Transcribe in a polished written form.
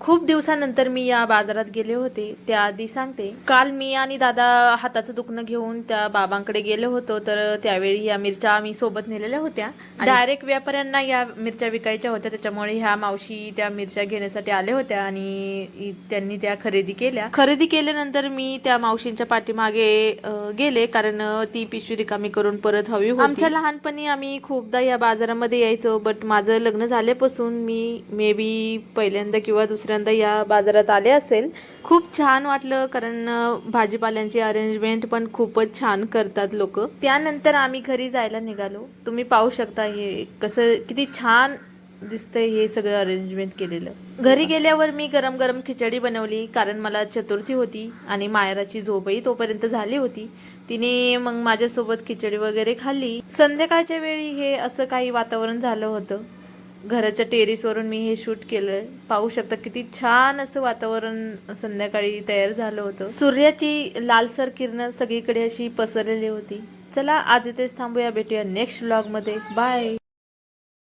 खूप दिवसानंतर मी या बाजारात गेले होते. त्याआधी सांगते, काल मी आणि दादा हाताचं दुखणं घेऊन त्या बाबांकडे गेलो होतो. तर त्यावेळी या मिरच्या आम्ही सोबत नेलेल्या होत्या. डायरेक्ट व्यापाऱ्यांना या मिरच्या विकायच्या होत्या, त्याच्यामुळे ह्या मावशी त्या मिरच्या घेण्यासाठी आल्या होत्या आणि त्यांनी त्या खरेदी केल्या. खरेदी केल्यानंतर मी त्या मावशींच्या पाठीमागे गेले, कारण ती पिशवी रिकामी करून परत हवी होती. आमच्या लहानपणी आम्ही खूपदा या बाजारामध्ये यायचो, बट माझं लग्न झाल्यापासून मी मे बी पहिल्यांदा किंवा दुसऱ्यांदा या बाजारात आले असेल. खूप छान वाटलं, कारण भाजीपाल्यांची अरेंजमेंट पण खूपच छान करतात लोक. त्यानंतर आम्ही घरी जायला निघालो. तुम्ही पाहू शकता हे कसं किती छान दिसतंय, हे सगळं अरेंजमेंट केलेलं. घरी गेल्यावर मी गरम गरम खिचडी बनवली, कारण मला चतुर्थी होती आणि मायराची झोपही तोपर्यंत झाली होती. तिने मग माझ्यासोबत खिचडी वगैरे खाल्ली. संध्याकाळच्या वेळी हे असं काही वातावरण झालं होतं. घराच्या टेरेसवरून मी हे शूट केलं. पाहू शकता किती छान असं वातावरण संध्याकाळी तयार झालं होतं. सूर्याची लालसर किरणं सगळीकडे अशी पसरलेली होती. चला आज इथेच थांबूया, भेटूया नेक्स्ट व्लॉग मध्ये. बाय.